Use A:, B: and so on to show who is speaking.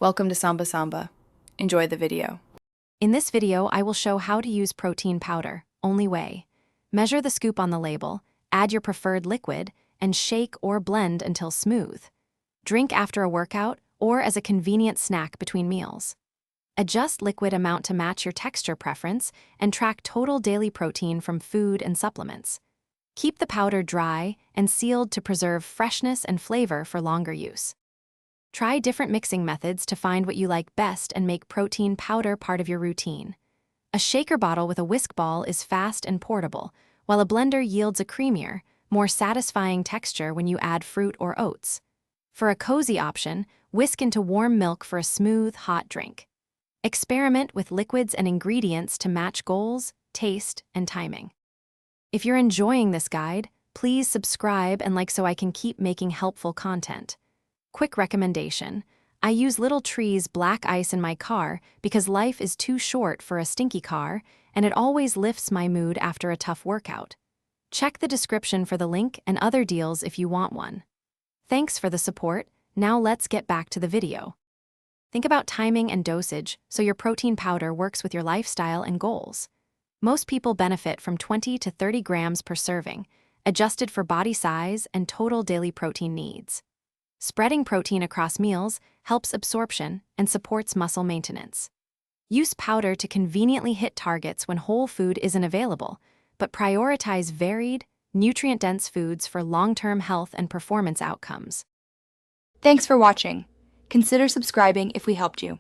A: Welcome to Samba Samba. Enjoy the video.
B: In this video, I will show how to use protein powder, only way. Measure the scoop on the label, add your preferred liquid, and shake or blend until smooth. Drink after a workout or as a convenient snack between meals. Adjust liquid amount to match your texture preference and track total daily protein from food and supplements. Keep the powder dry and sealed to preserve freshness and flavor for longer use. Try different mixing methods to find what you like best and make protein powder part of your routine. A shaker bottle with a whisk ball is fast and portable, while a blender yields a creamier, more satisfying texture when you add fruit or oats. For a cozy option, whisk into warm milk for a smooth, hot drink. Experiment with liquids and ingredients to match goals, taste, and timing. If you're enjoying this guide, please subscribe and like so I can keep making helpful content. Quick recommendation: I use Little Tree's black ice in my car because life is too short for a stinky car, and it always lifts my mood after a tough workout. Check the description for the link and other deals if you want one. Thanks for the support. Now let's get back to the video. Think about timing and dosage so your protein powder works with your lifestyle and goals. Most people benefit from 20 to 30 grams per serving, adjusted for body size and total daily protein needs. Spreading protein across meals helps absorption and supports muscle maintenance. Use powder to conveniently hit targets when whole food isn't available, but prioritize varied, nutrient-dense foods for long-term health and performance outcomes.
C: Thanks for watching. Consider subscribing if we helped you.